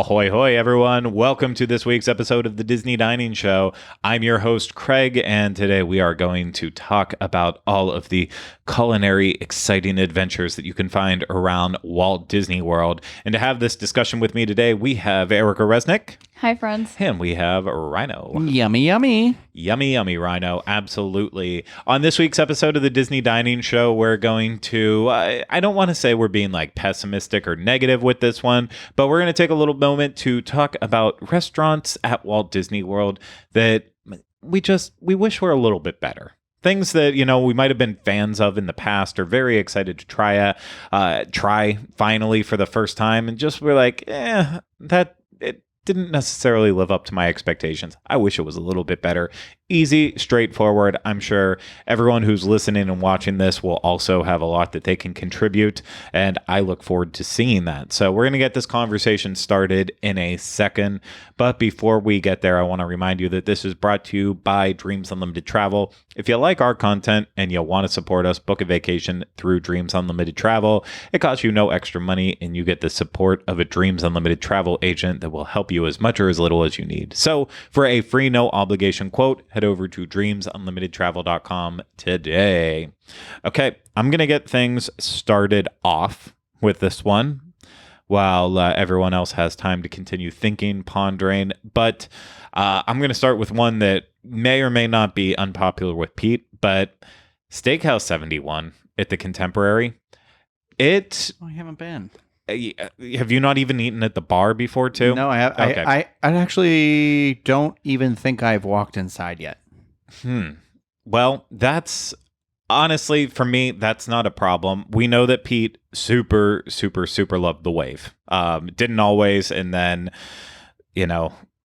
Ahoy, hoy, everyone. Welcome to this week's episode of the Disney Dining Show. I'm your host, Craig, and today we are going to talk about all of the culinary, exciting adventures that you can find around Walt Disney World. And to have this discussion with me today, we have Erica Resnick. Hi, friends. And we have Rhino. Yummy, yummy. Yummy, yummy, Rhino. Absolutely. On this week's episode of the Disney Dining Show, we're going to, I don't want to say we're being like pessimistic or negative with this one, but we're going to take a little moment to talk about restaurants at Walt Disney World that we wish were a little bit better. Things that, we might have been fans of in the past or very excited to try finally for the first time. And just we're like, it didn't necessarily live up to my expectations. I wish it was a little bit better. Easy, straightforward. I'm sure everyone who's listening and watching this will also have a lot that they can contribute, and I look forward to seeing that. So we're going to get this conversation started in a second, but before we get there, I want to remind you that this is brought to you by Dreams Unlimited Travel. If you like our content and you want to support us, book a vacation through Dreams Unlimited Travel. It costs you no extra money, and you get the support of a Dreams Unlimited Travel agent that will help you as much or as little as you need. So for a free, no obligation quote, head over to dreamsunlimitedtravel.com today. Okay, I'm going to get things started off with this one while everyone else has time to continue thinking, pondering. But I'm going to start with one that may or may not be unpopular with Pete, but Steakhouse 71 at the Contemporary. I haven't been. Have you not even eaten at the bar before, too? No, I have. Okay. I actually don't even think I've walked inside yet. Well, that's honestly, for me, that's not a problem. We know that Pete super loved the Wave. Didn't always, and then,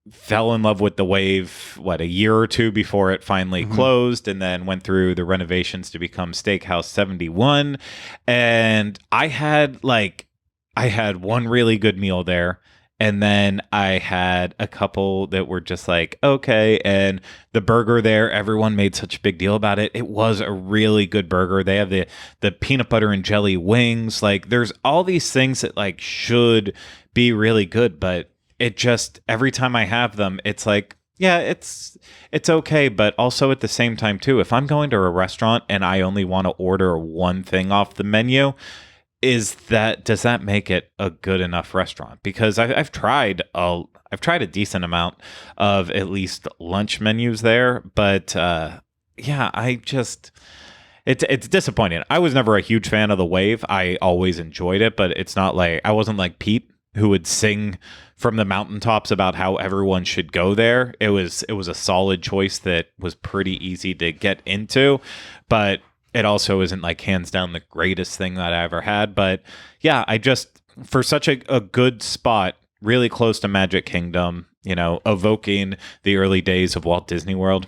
fell in love with the Wave, a year or two before it finally closed, and then went through the renovations to become Steakhouse 71. And I had one really good meal there, and then I had a couple that were just like, okay, and the burger there, everyone made such a big deal about it. It was a really good burger. They have the peanut butter and jelly wings. There's all these things that should be really good, but it just, every time I have them, it's like, yeah, it's okay, but also at the same time too, if I'm going to a restaurant and I only want to order one thing off the menu, does that make it a good enough restaurant? Because I've tried a decent amount of at least lunch menus there, but it's disappointing. I was never a huge fan of the Wave. I always enjoyed it, but it's not like I wasn't like Pete who would sing from the mountaintops about how everyone should go there. It was a solid choice that was pretty easy to get into, but it also isn't hands down the greatest thing that I ever had. But yeah, for such a good spot, really close to Magic Kingdom, evoking the early days of Walt Disney World,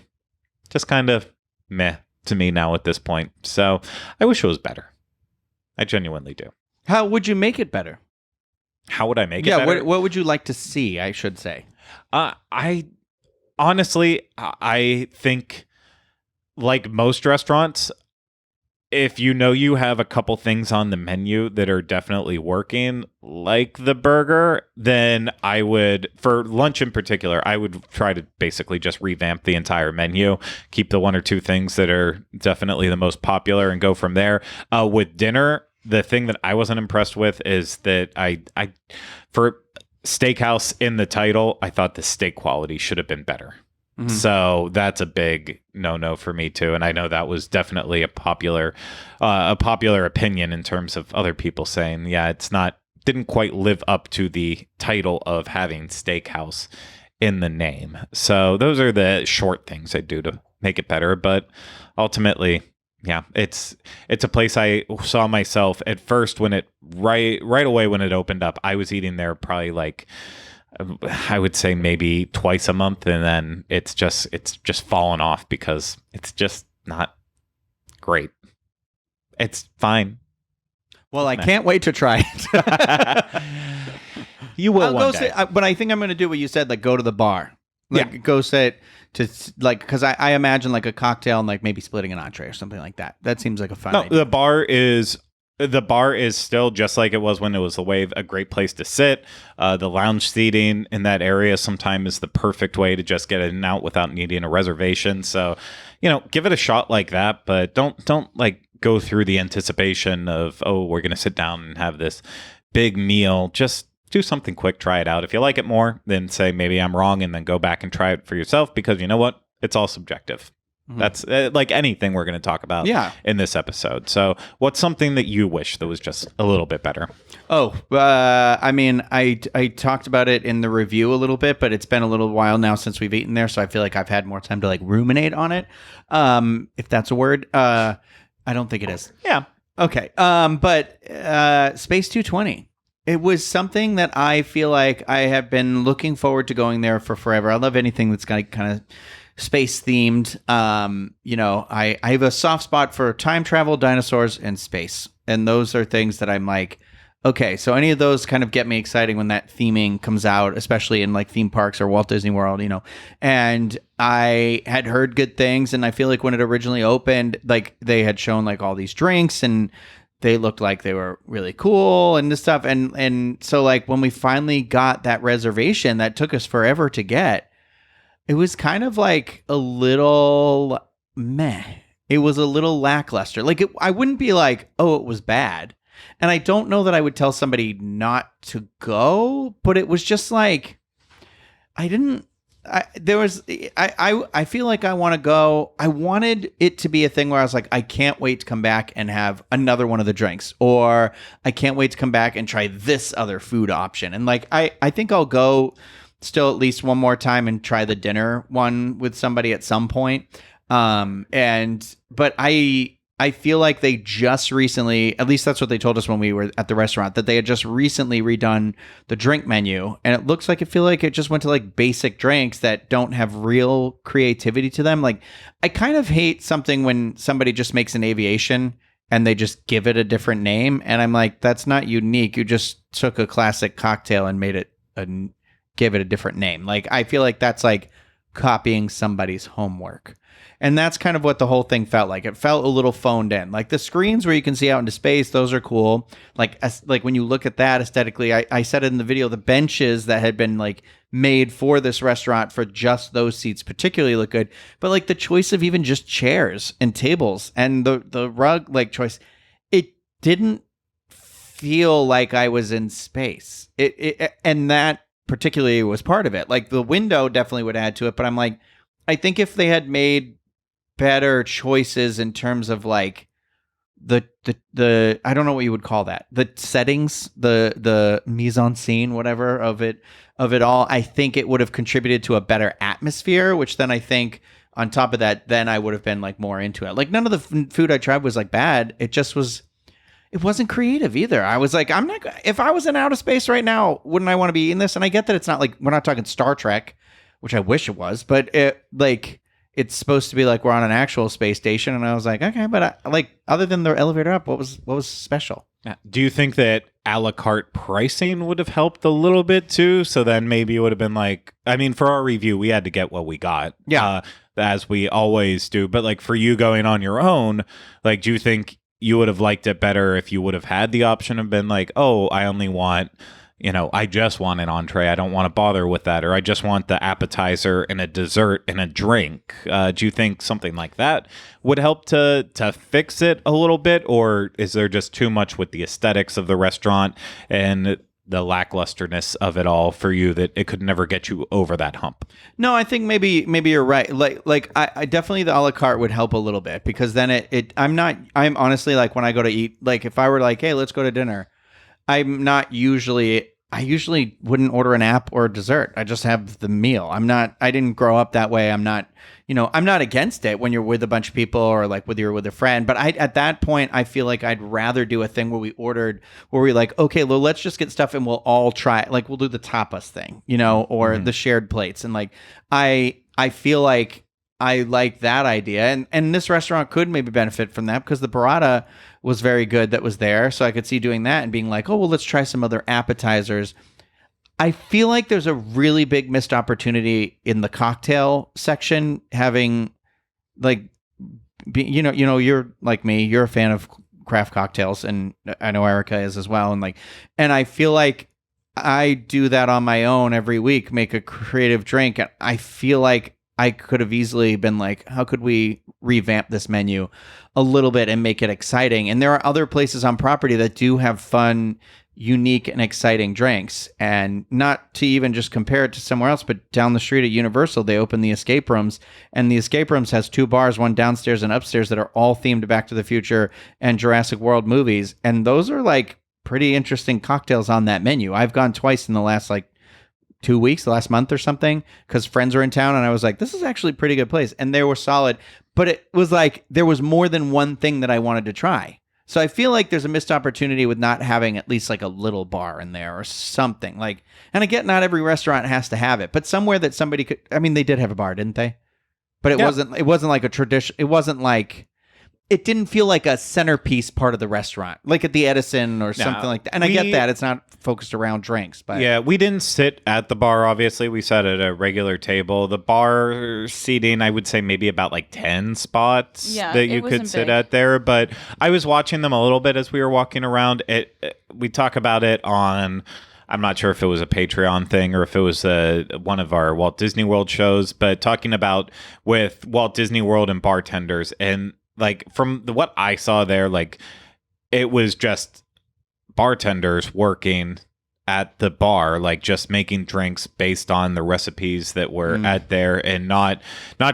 just kind of meh to me now at this point. So I wish it was better. I genuinely do. How would you make it better? How would I make it better? Yeah, what would you like to see, I should say? I honestly think, like most restaurants, if you have a couple things on the menu that are definitely working, like the burger, then I would, for lunch in particular, I would try to basically just revamp the entire menu, keep the one or two things that are definitely the most popular and go from there. With dinner, the thing that I wasn't impressed with is that I for steakhouse in the title, I thought the steak quality should have been better. Mm-hmm. So that's a big no for me too, and I know that was definitely a popular opinion in terms of other people saying, yeah, didn't quite live up to the title of having steakhouse in the name. So those are the short things I do to make it better, but ultimately, yeah, it's a place I saw myself at first when it right away when it opened up. I was eating there probably I would say maybe twice a month, and then it's just fallen off because it's just not great. It's fine. Well, I can't wait to try it. You will I'll one go day. But I think I'm going to do what you said, go to the bar. Yeah. Go sit to because I imagine a cocktail and maybe splitting an entree or something like that. That seems like a fun idea. The bar is The bar is still just like it was when it was the wave, a great place to sit. The lounge seating in that area sometimes is the perfect way to just get in and out without needing a reservation. So, give it a shot like that, but don't like go through the anticipation of, oh, we're going to sit down and have this big meal. Just do something quick, try it out. If you like it more, then say maybe I'm wrong and then go back and try it for yourself, because you know what? It's all subjective. Mm-hmm. That's like anything we're going to talk about in this episode. So what's something that you wish that was just a little bit better? I mean, I talked about it in the review a little bit, but it's been a little while now since we've eaten there, so I feel like I've had more time to like ruminate on it. If that's a word. I don't think it is. Yeah. Okay. But Space 220. It was something that I feel like I have been looking forward to going there for forever. I love anything that's kind of space themed. I have a soft spot for time travel, dinosaurs, and space. And those are things that I'm like, okay, so any of those kind of get me exciting when that theming comes out, especially in like theme parks or Walt Disney World, And I had heard good things, and I feel like when it originally opened, like they had shown like all these drinks and they looked like they were really cool and this stuff. And so like when we finally got that reservation that took us forever to get, it was kind of like a little meh. It was a little lackluster. Like I wouldn't be like, oh, it was bad. And I don't know that I would tell somebody not to go, but it was just like, I feel like I want to go. I wanted it to be a thing where I was like, I can't wait to come back and have another one of the drinks, or I can't wait to come back and try this other food option. And like, I think I'll go still at least one more time and try the dinner one with somebody at some point. But I feel like they just recently, at least that's what they told us when we were at the restaurant, that they had just recently redone the drink menu. And it looks like, I feel like it just went to like basic drinks that don't have real creativity to them. Like, I kind of hate something when somebody just makes an aviation and they just give it a different name. And I'm like, that's not unique. You just took a classic cocktail and gave it a different name. Like, I feel like that's like copying somebody's homework. And that's kind of what the whole thing felt like. It felt a little phoned in. Like the screens where you can see out into space, those are cool. Like when you look at that aesthetically, I said it in the video, the benches that had been like made for this restaurant for just those seats particularly look good. But like the choice of even just chairs and tables and the rug like choice, it didn't feel like I was in space. And that particularly was part of it. Like the window definitely would add to it, but I'm like, I think if they had made better choices in terms of like the I don't know what you would call that, the settings, the mise en scene, whatever of it all, I think it would have contributed to a better atmosphere, which then I think on top of that, then I would have been like more into it. Like none of the food I tried was like bad. It wasn't creative either. I was like, if I was in outer space right now, wouldn't I want to be eating this? And I get that it's not like, we're not talking Star Trek, which I wish it was, but it's supposed to be like we're on an actual space station. And I was like, okay, but other than the elevator up, what was special? Do you think that a la carte pricing would have helped a little bit too? So then maybe it would have been like, I mean, for our review, we had to get what we got. Yeah. As we always do. But like for you going on your own, like, do you think you would have liked it better if you would have had the option of been like, oh, I only want, I just want an entree. I don't want to bother with that. Or I just want the appetizer and a dessert and a drink. Do you think something like that would help to fix it a little bit? Or is there just too much with the aesthetics of the restaurant and the lacklusterness of it all for you that it could never get you over that hump? No, I think maybe you're right. Like I definitely, the a la carte would help a little bit, because then I'm honestly like, when I go to eat, like if I were like, hey, let's go to dinner, I usually wouldn't order an app or a dessert. I just have the meal. I didn't grow up that way. I'm not against it when you're with a bunch of people or like whether you're with a friend. But at that point, I feel like I'd rather do a thing where we're like, okay, well, let's just get stuff and we'll all try. Like we'll do the tapas thing, or the shared plates. And like, I feel like I like that idea. And this restaurant could maybe benefit from that, because the burrata was very good that was there. So I could see doing that and being like, oh, well, let's try some other appetizers. I feel like there's a really big missed opportunity in the cocktail section, having like, you're like me, you're a fan of craft cocktails, and I know Erica is as well. And I feel like I do that on my own every week, make a creative drink. And I feel like I could have easily been like, how could we revamp this menu a little bit and make it exciting? And there are other places on property that do have fun, unique, and exciting drinks. And not to even just compare it to somewhere else, but down the street at Universal, they opened the escape rooms, and the escape rooms has 2 bars, one downstairs and upstairs, that are all themed to Back to the Future and Jurassic World movies. And those are like pretty interesting cocktails on that menu. I've gone twice in the last 2 weeks, the last month or something, because friends were in town, and I was like, this is actually a pretty good place. And they were solid, but it was like there was more than one thing that I wanted to try. So I feel like there's a missed opportunity with not having at least a little bar in there or something. And again, not every restaurant has to have it, but somewhere that somebody could. I mean, they did have a bar, didn't they? But it wasn't like a tradition. It wasn't like. It didn't feel like a centerpiece part of the restaurant, like at the Edison or something like that. And I get that it's not focused around drinks, but yeah, we didn't sit at the bar. Obviously, we sat at a regular table. The bar seating, I would say maybe about 10 spots that you could sit at there. But I was watching them a little bit as we were walking around. We talk about it on. I'm not sure if it was a Patreon thing or if it was one of our Walt Disney World shows, but talking about with Walt Disney World and bartenders, and from what I saw there, it was just bartenders working at the bar, just making drinks based on the recipes that were at there, and not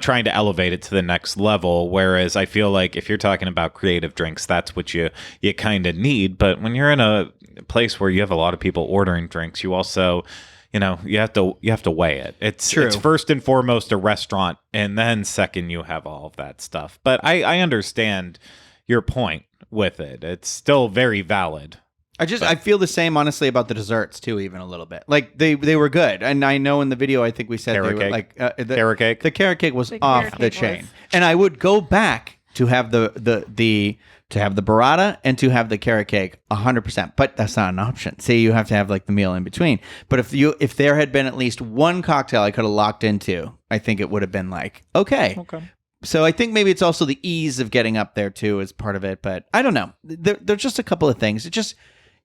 trying to elevate it to the next level. Whereas I feel like if you're talking about creative drinks, that's what you kind of need. But when you're in a place where you have a lot of people ordering drinks, you also you have to weigh it. It's first and foremost a restaurant, and then second you have all of that stuff. But I understand your point with it. It's still very valid. I feel the same honestly about the desserts too, even a little bit. They were good, and I know in the video I think we said carrot they were cake. The carrot cake. The carrot cake was off the chain, and I would go back to have the burrata and to have the carrot cake 100%, but that's not an option. Say you have to have the meal in between. But if there had been at least one cocktail I could have locked into, I think it would have been okay. So I think maybe it's also the ease of getting up there too is part of it, but I don't know. There's just a couple of things.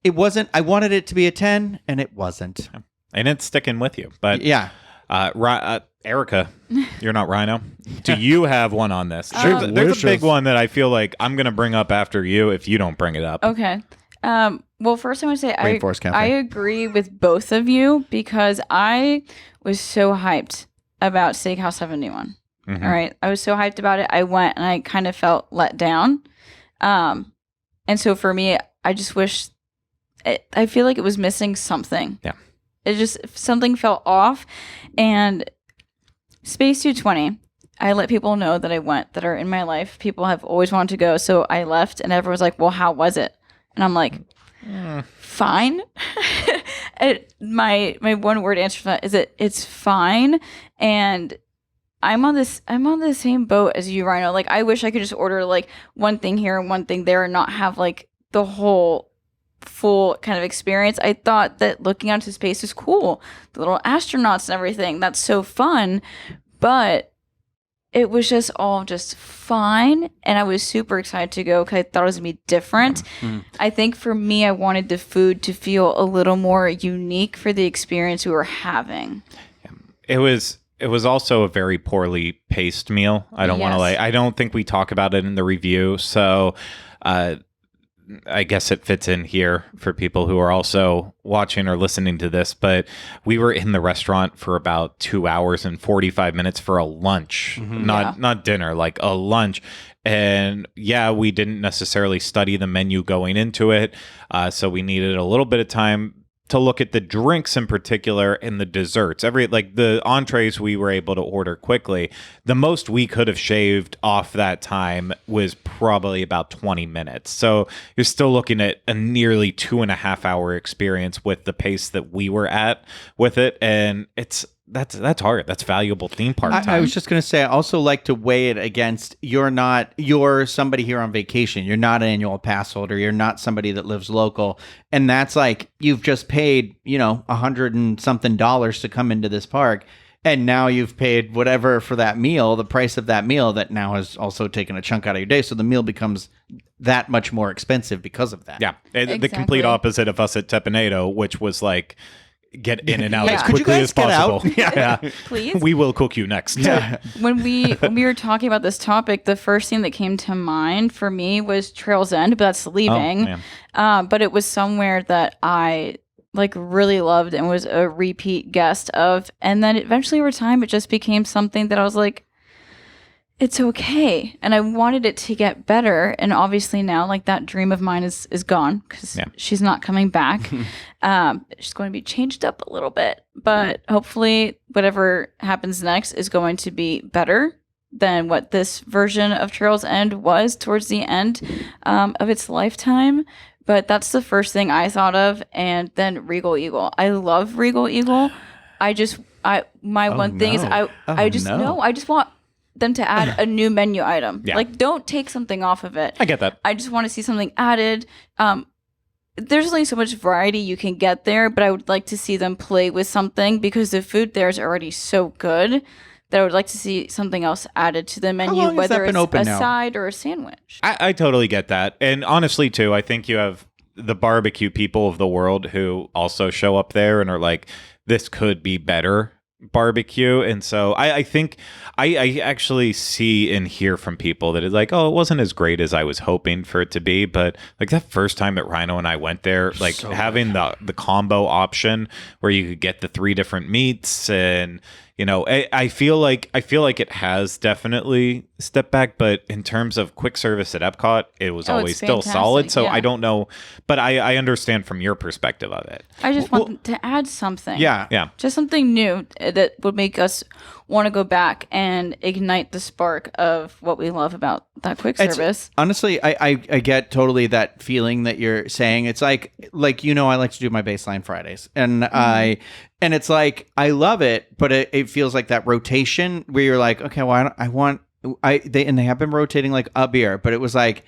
It wasn't. I wanted it to be a 10, and it wasn't. And it's sticking with you. But yeah. Erica, you're not Rhino. Do you have one on this? There's a big one that I feel like I'm going to bring up after you if you don't bring it up. Okay. Well, first I want to say I agree with both of you, because I was so hyped about Steakhouse 71. Mm-hmm. All right. I was so hyped about it. I went and I kind of felt let down. And so for me, I just wish... I feel like it was missing something. Yeah. Something felt off. And Space 220, I let people know that I went, that are in my life. People have always wanted to go. So I left, and everyone was like, well, how was it? And I'm like, fine. My one word answer for that is it's fine. And I'm on the same boat as you, Rhino. I wish I could just order one thing here and one thing there and not have the whole full kind of experience. I thought that looking out into space was cool. The little astronauts and everything. That's so fun. But it was just all just fine. And I was super excited to go because I thought it was going to be different. Mm-hmm. I think for me, I wanted the food to feel a little more unique for the experience we were having. It was also a very poorly paced meal. I don't want to I don't think we talk about it in the review. So, I guess it fits in here for people who are also watching or listening to this, but we were in the restaurant for about 2 hours and 45 minutes for a lunch, not dinner, a lunch. And we didn't necessarily study the menu going into it. So we needed a little bit of time to look at the drinks in particular and the desserts. The entrees we were able to order quickly. The most we could have shaved off that time was probably about 20 minutes. So you're still looking at a nearly 2.5 hour experience with the pace that we were at with it. And that's hard. That's valuable theme park time. I was just going to say, I also like to weigh it against you're somebody here on vacation. You're not an annual pass holder. You're not somebody that lives local. And that's you've just paid, $100 and something to come into this park. And now you've paid whatever for that meal, the price of that meal that now has also taken a chunk out of your day. So the meal becomes that much more expensive because of that. Yeah. The Exactly. complete opposite of us at Teppanado, which was like, get in and out Yeah. as Could you quickly guys as get out? possible. Yeah. Please. We will cook you next. Yeah. When we were talking about this topic, the first thing that came to mind for me was Trail's End, but that's leaving. man. But it was somewhere that I like really loved and was a repeat guest of. And then eventually over time, it just became something that I was like, it's okay. And I wanted it to get better. And obviously now, like, that dream of mine is gone because she's not coming back. She's going to be changed up a little bit. But hopefully whatever happens next is going to be better than what this version of Trail's End was towards the end of its lifetime. But that's the first thing I thought of. And then Regal Eagle. I love Regal Eagle. My one thing is I just want them to add a new menu item. Yeah. Like, don't take something off of it. I get that. I just want to see something added. There's only so much variety you can get there, but I would like to see them play with something because the food there is already so good that I would like to see something else added to the menu, long has that whether been it's open a now? side or a sandwich. I totally get that. And honestly, too, I think you have the barbecue people of the world who also show up there and are like, this could be better barbecue. And so I think I actually see and hear from people that is like, oh, it wasn't as great as I was hoping for it to be. But like that first time that Rhino and I went there, like So having the combo option where you could get the 3 different meats, and you know, I feel like it has definitely stepped back, but in terms of quick service at Epcot, it was Oh, it's always still solid. fantastic, So yeah. I don't know, but I understand from your perspective of it. I just want them to add something. Yeah. Yeah. Just something new that would make us want to go back and ignite the spark of what we love about that quick service. Honestly, I get totally that feeling that you're saying. It's like you know, I like to do my baseline Fridays, and and it's like I love it, but it feels like that rotation where you're like, okay, well, they have been rotating like a beer, but it was like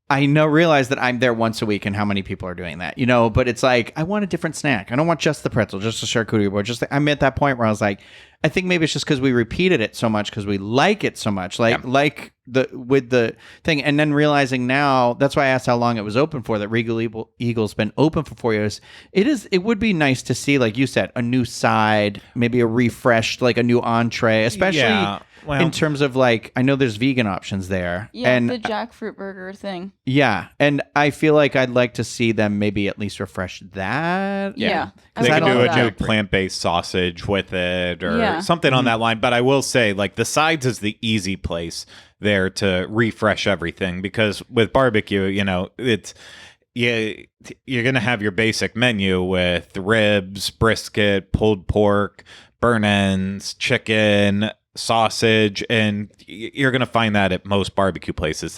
I realize that I'm there once a week and how many people are doing that, you know, but it's like, I want a different snack. I don't want just the pretzel, just the charcuterie board. I'm at that point where I was like, I think maybe it's just because we repeated it so much because we like it so much, like with the thing. And then realizing now, that's why I asked how long it was open for, that Regal Eagle's been open for 4 years. It would be nice to see, like you said, a new side, maybe a refreshed, like a new entree, especially in terms of like, I know there's vegan options there. Yeah, and the jackfruit burger thing. yeah, and I feel like I'd like to see them maybe at least refresh that. Yeah. They I could would do love a new that. plant-based sausage with it or Yeah. something on that line. But I will say, like, the sides is the easy place there to refresh everything, because with barbecue, you know, you're going to have your basic menu with ribs, brisket, pulled pork, burn ends, chicken, sausage, and you're going to find that at most barbecue places.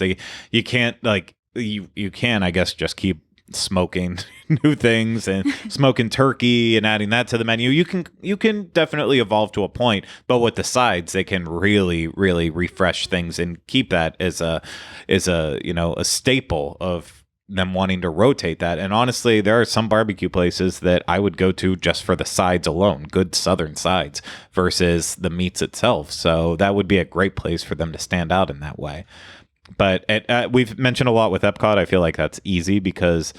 You can't, like, you can, I guess, just keep smoking new things and smoking turkey and adding that to the menu. You can definitely evolve to a point, but with the sides, they can really refresh things and keep that as a you know, a staple of them wanting to rotate that. And honestly, there are some barbecue places that I would go to just for the sides alone, good southern sides versus the meats itself. So that would be a great place for them to stand out in that way. But we've mentioned a lot with Epcot. I feel like that's easy because,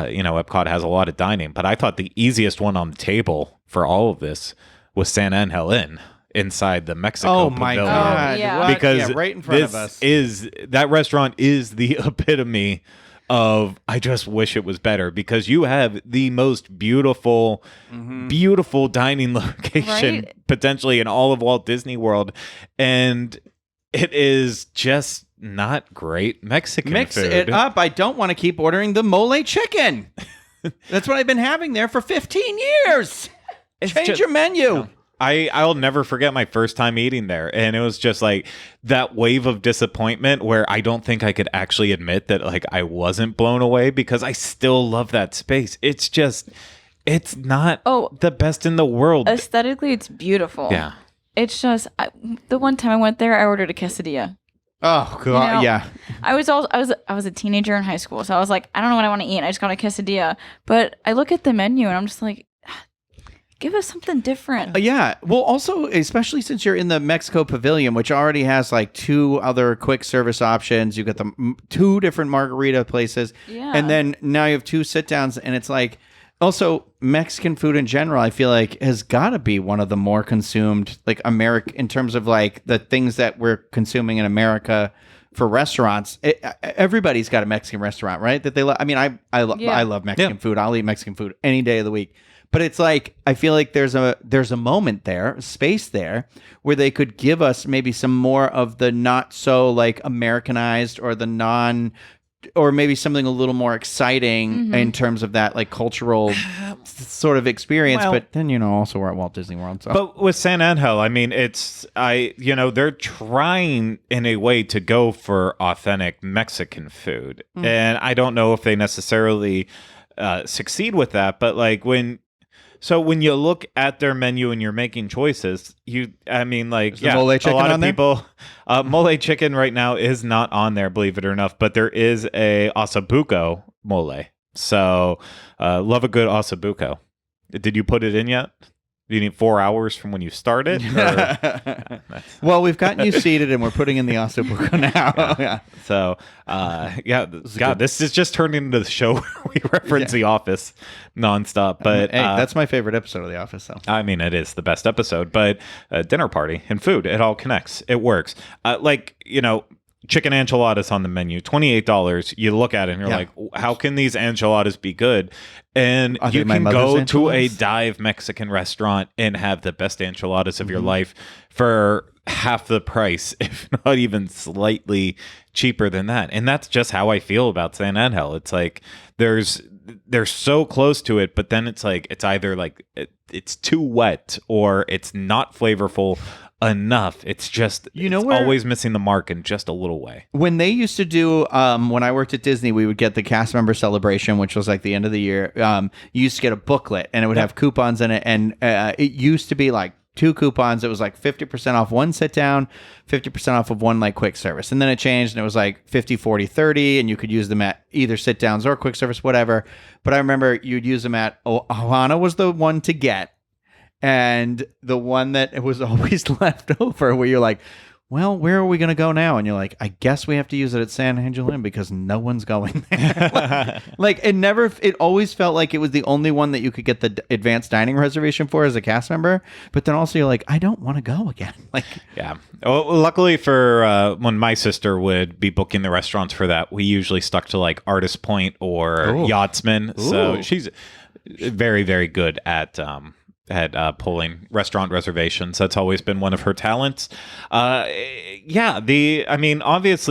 you know, Epcot has a lot of dining. But I thought the easiest one on the table for all of this was Santa Angel Inn inside the Mexico Oh my Pavilion. God! yeah. What? Because Yeah, right in front this of us. that restaurant is the epitome of, I just wish it was better, because you have the most beautiful dining location Right? potentially in all of Walt Disney World, and it is just not great Mexican Mix food. it up. I don't want to keep ordering the mole chicken. That's what I've been having there for 15 years. Change just- your menu. I'll never forget my first time eating there, and it was just like that wave of disappointment where I don't think I could actually admit that, like, I wasn't blown away, because I still love that space. It's just, it's not the best in the world. Aesthetically, it's beautiful. Yeah. It's just, the one time I went there, I ordered a quesadilla. Oh God, You know, yeah. I was a teenager in high school, so I was like, I don't know what I want to eat. I just got a quesadilla. But I look at the menu and I'm just like, give us something different. Yeah. Well, also, especially since you're in the Mexico Pavilion, which already has like 2 other quick service options. You got the 2 different margarita places. Yeah. And then now you have 2 sit downs. And it's like, also, Mexican food in general, I feel like has got to be one of the more consumed, like in terms of like the things that we're consuming in America for restaurants. Everybody's got a Mexican restaurant, right? That they love. I mean, I love Mexican food. I'll eat Mexican food any day of the week. But it's like, I feel like there's a moment there, a space there, where they could give us maybe some more of the not so like Americanized or or maybe something a little more exciting in terms of that like cultural sort of experience. Well, but then, also we're at Walt Disney World. So. But with San Angel, I mean, they're trying in a way to go for authentic Mexican food. And I don't know if they necessarily succeed with that, but like when you look at their menu and you're making choices, Is the a mole chicken lot on of people, mole chicken right now is not on there, believe it or not, but there is a osabuco mole. So, love a good osabuco. Did you put it in yet? Do you need 4 hours from when you started? Well, we've gotten you seated and we're putting in the osabuco now. Yeah. So, this is just turned into the show where we reference The Office nonstop. But hey, that's my favorite episode of The Office. So I mean, it is the best episode. But dinner party and food, it all connects. It works. Chicken enchiladas on the menu, $28. You look at it and you're like, how can these enchiladas be good? And you can go to a dive Mexican restaurant and have the best enchiladas of your life for half the price, if not even slightly cheaper than that. And that's just how I feel about San Angel. It's like they're so close to it, but then it's like it's either like it's too wet or it's not flavorful enough. It's just it's always missing the mark in just a little way. When they used to do when I worked at Disney, we would get the cast member celebration, which was like the end of the year. You used to get a booklet and it would have coupons in it, and it used to be like 2 coupons. It was like 50% off one sit down, 50% off of one like quick service, and then it changed and it was like 50, 40, 30, and you could use them at either sit downs or quick service, whatever. But I remember you'd use them at Ohana was the one to get. And the one that was always left over, where you're like, well, where are we going to go now? And you're like, I guess we have to use it at San Angel Inn because no one's going there. It always felt like it was the only one that you could get the advanced dining reservation for as a cast member. But then also you're like, I don't want to go again. Yeah. Well, luckily for when my sister would be booking the restaurants for that, we usually stuck to like Artist Point or Yachtsman. So she's very, very good at pulling restaurant reservations. That's always been one of her talents. Obviously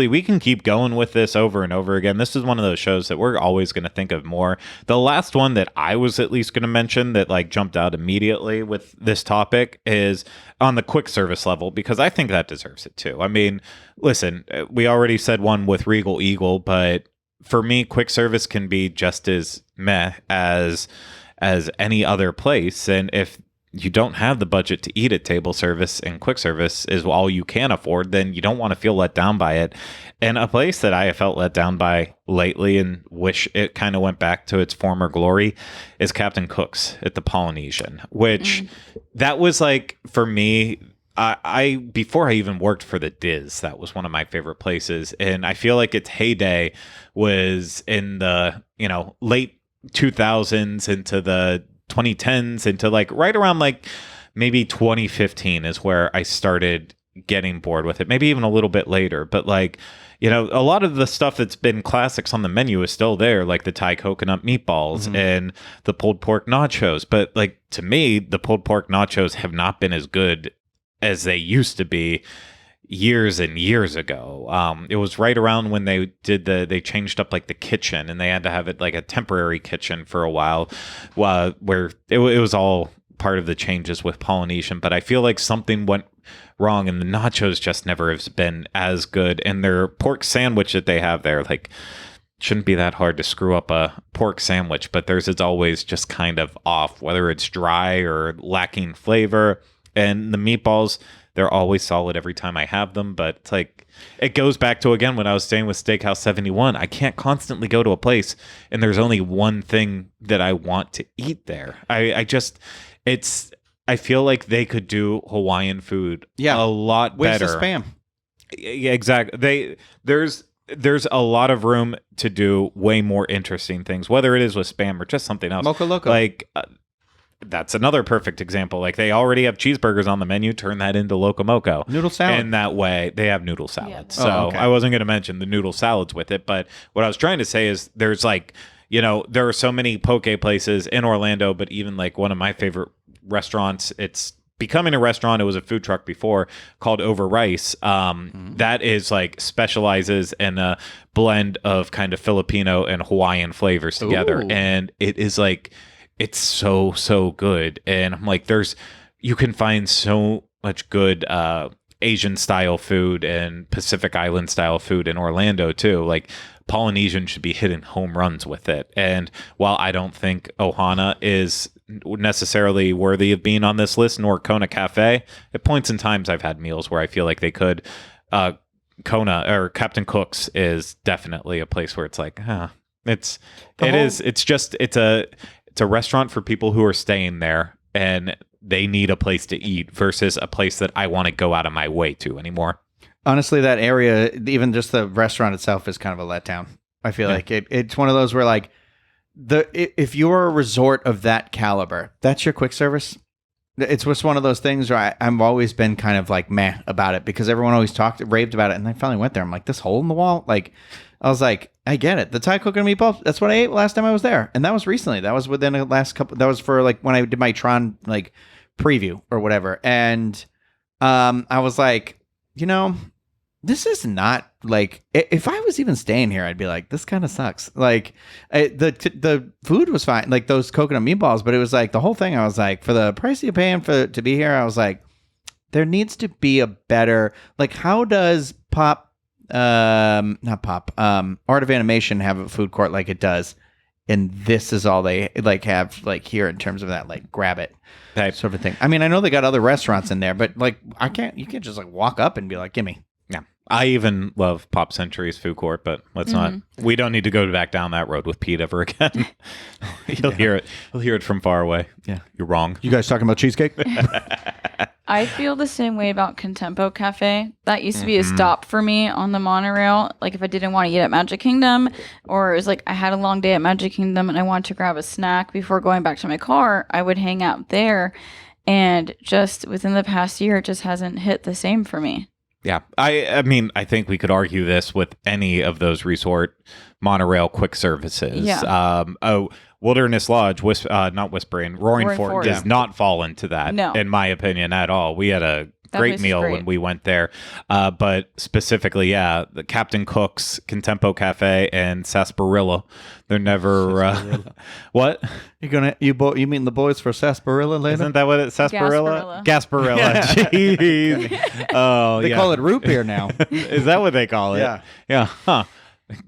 we can keep going with this over and over again. This is one of those shows that we're always going to think of more. The last one that I was at least going to mention that like jumped out immediately with this topic is on the quick service level, because I think that deserves it too. I mean, listen, we already said one with Regal Eagle, but for me, quick service can be just as meh as any other place. And if you don't have the budget to eat at table service and quick service is all you can afford, then you don't want to feel let down by it. And a place that I have felt let down by lately and wish it kind of went back to its former glory is Captain Cook's at the Polynesian, which that was like, for me, I before I even worked for the DIS, that was one of my favorite places. And I feel like its heyday was in the, late 2000s into the 2010s into like right around like maybe 2015 is where I started getting bored with it, maybe even a little bit later. But like, a lot of the stuff that's been classics on the menu is still there, like the Thai coconut meatballs and the pulled pork nachos. But like, to me, the pulled pork nachos have not been as good as they used to be years and years ago. It was right around when they changed up like the kitchen, and they had to have it like a temporary kitchen for a while, where it was all part of the changes with Polynesian. But I feel like something went wrong, and the nachos just never have been as good. And their pork sandwich that they have there, like, shouldn't be that hard to screw up a pork sandwich, but theirs is always just kind of off, whether it's dry or lacking flavor. And the meatballs, They're always solid every time I have them, but it's like it goes back to again when I was staying with Steakhouse 71. I can't constantly go to a place and there's only one thing that I want to eat there. I feel like they could do Hawaiian food a lot Waste better. of spam. Yeah, exactly. There's a lot of room to do way more interesting things, whether it is with spam or just something else. Mocha Loco. Like that's another perfect example. Like they already have cheeseburgers on the menu. Turn that into Loco Moco. Noodle salad. And that way they have noodle salads. Yeah. So Oh, okay. I wasn't going to mention the noodle salads with it, but what I was trying to say is there's like, there are so many poke places in Orlando, but even like one of my favorite restaurants, it's becoming a restaurant. It was a food truck before, called Over Rice. That is like specializes in a blend of kind of Filipino and Hawaiian flavors together. Ooh. And it is like, it's so good. And I'm like, you can find so much good Asian style food and Pacific Island style food in Orlando too. Like Polynesian should be hitting home runs with it. And while I don't think Ohana is necessarily worthy of being on this list, nor Kona Cafe, at points in times I've had meals where I feel like they could. Kona or Captain Cook's is definitely a place where it's like, it's a restaurant for people who are staying there and they need a place to eat versus a place that I want to go out of my way to anymore. Honestly, that area, even just the restaurant itself, is kind of a letdown. I feel like it's one of those where like if you're a resort of that caliber, that's your quick service. It's just one of those things where I've always been kind of like meh about it because everyone always raved about it, and I finally went there. I'm like, this hole in the wall, like I was like, I get it. The Thai cooking meatballs, that's what I ate last time I was there, and that was recently. That was within the last couple. That was for like when I did my Tron like preview or whatever, and I was like, this is not like, if I was even staying here, I'd be like, this kind of sucks. Like the food was fine, like those coconut meatballs, but it was like the whole thing. I was like, for the price you're paying to be here, I was like, there needs to be a better, like, how does Art of Animation have a food court like it does? And this is all they like have like here in terms of that, like grab it type sort of thing. I mean, I know they got other restaurants in there, but like you can't just like walk up and be like, gimme. Yeah. I even love Pop Century's food court, but we don't need to go back down that road with Pete ever again. He'll hear it. He'll hear it from far away. Yeah. You're wrong. You guys talking about cheesecake? I feel the same way about Contempo Cafe. That used to be a stop for me on the monorail. Like if I didn't want to eat at Magic Kingdom, or it was like I had a long day at Magic Kingdom and I wanted to grab a snack before going back to my car, I would hang out there. And just within the past year, it just hasn't hit the same for me. Yeah. I mean, I think we could argue this with any of those resort monorail quick services. Yeah. Wilderness Lodge, not Whispering, Roaring Fork does not fall into that, in my opinion, at all. We had a great meal when we went there. But specifically, the Captain Cook's, Contempo Cafe, and Sarsaparilla. They're never what? You mean the boys for Sarsaparilla later? Isn't that what it's Sarsaparilla? Gasparilla. Jeez. Oh, they call it root beer now. Is that what they call it? Yeah. Yeah. Huh.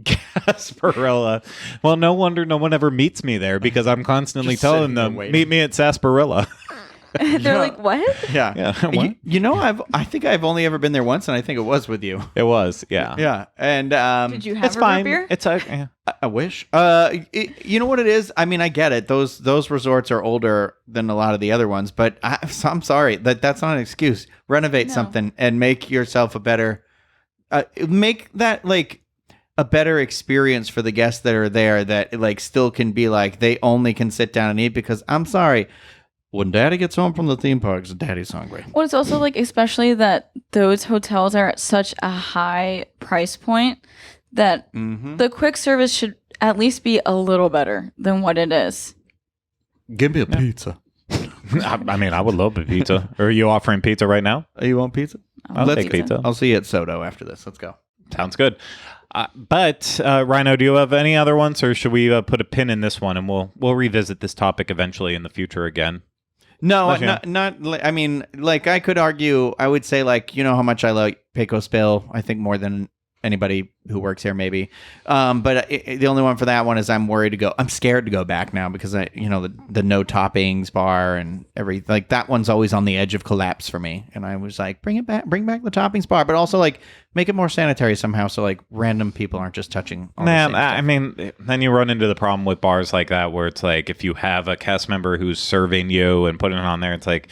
Gasparilla. Well, no wonder no one ever meets me there because I'm constantly Just telling sitting there them, waiting. meet me at Sarsaparilla. They're like, what? Yeah. Yeah. What? I think I've only ever been there once, and I think it was with you. It was, yeah. Yeah. And Did you have It's a fine. root beer? It's okay. I wish. You know what it is? I mean, I get it. Those resorts are older than a lot of the other ones, but I'm sorry that's not an excuse. Renovate something and make yourself a better. Make that like a better experience for the guests that are there. That like still can be like they only can sit down and eat because I'm sorry. When Daddy gets home from the theme parks, Daddy's hungry. Well, it's also like, especially that those hotels are at such a high price point that the quick service should at least be a little better than what it is. Give me a pizza. I mean, I would love a pizza. Are you offering pizza right now? You want pizza? I'll take pizza. I'll see you at Soto after this. Let's go. Sounds good. But Rhino, do you have any other ones, or should we put a pin in this one and we'll revisit this topic eventually in the future again? No, not. I mean, like I could argue. I would say, like, you know how much I like Pecos Bill. I think more than anybody who works here maybe. But the only one for that one is I'm scared to go back now because the no toppings bar and like that one's always on the edge of collapse for me. And I was like, bring back the toppings bar, but also like make it more sanitary somehow. So like random people aren't just touching. Man, I mean, then you run into the problem with bars like that, where it's like, if you have a cast member who's serving you and putting it on there, it's like,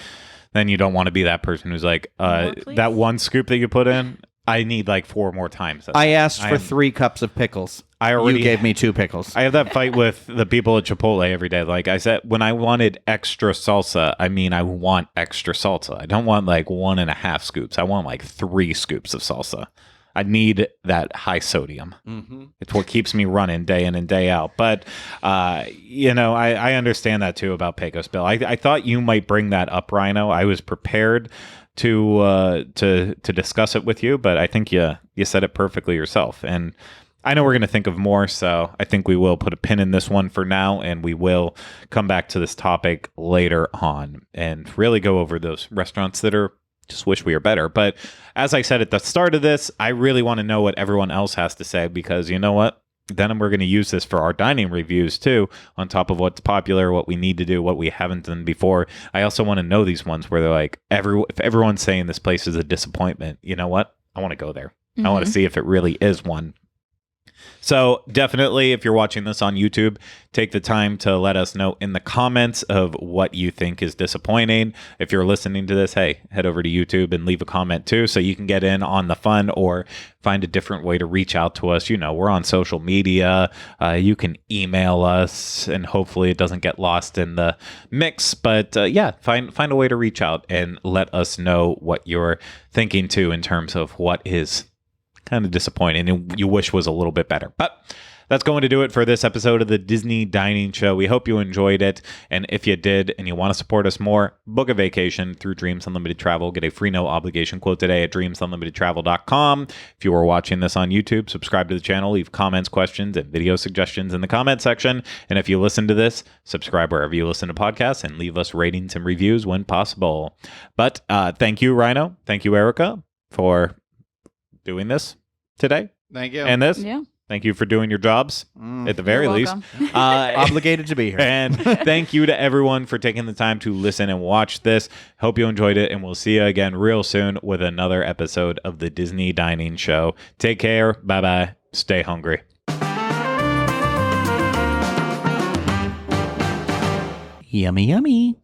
then you don't want to be that person who's like, that one scoop that you put in, I need like 4 more times. I asked for 3 cups of pickles. You gave me 2 pickles. I have that fight with the people at Chipotle every day. Like I said, when I wanted extra salsa, I mean, I want extra salsa. I don't want like 1.5 scoops. I want like 3 scoops of salsa. I need that high sodium. Mm-hmm. It's what keeps me running day in and day out. But, I understand that too about Pecos Bill. I thought you might bring that up, Rhino. I was prepared to discuss it with you, but I think you said it perfectly yourself. And I know we're going to think of more, so I think we will put a pin in this one for now, and we will come back to this topic later on and really go over those restaurants that are just wish we were better. But as I said at the start of this, I really want to know what everyone else has to say, because you know what? Then we're going to use this for our dining reviews too, on top of what's popular, what we need to do, what we haven't done before. I also want to know these ones where they're like, if everyone's saying this place is a disappointment, you know what? I want to go there. I want to see if it really is one. So definitely, if you're watching this on YouTube, take the time to let us know in the comments of what you think is disappointing. If you're listening to this, hey, head over to YouTube and leave a comment too, so you can get in on the fun or find a different way to reach out to us. We're on social media. You can email us, and hopefully it doesn't get lost in the mix. But find a way to reach out and let us know what you're thinking too, in terms of what is kind of disappointing and you wish was a little bit better. But that's going to do it for this episode of the Disney Dining Show. We hope you enjoyed it. And if you did and you want to support us more, book a vacation through Dreams Unlimited Travel. Get a free no obligation quote today at dreamsunlimitedtravel.com. If you are watching this on YouTube, subscribe to the channel, leave comments, questions, and video suggestions in the comment section. And if you listen to this, subscribe wherever you listen to podcasts and leave us ratings and reviews when possible. But thank you, Rhino. Thank you, Erica, for doing this today. Thank you. And this. Yeah. Thank you for doing your jobs at the very least. Obligated to be here. And thank you to everyone for taking the time to listen and watch this. Hope you enjoyed it, and we'll see you again real soon with another episode of the Disney Dining Show. Take care. Bye-bye. Stay hungry. Yummy, yummy.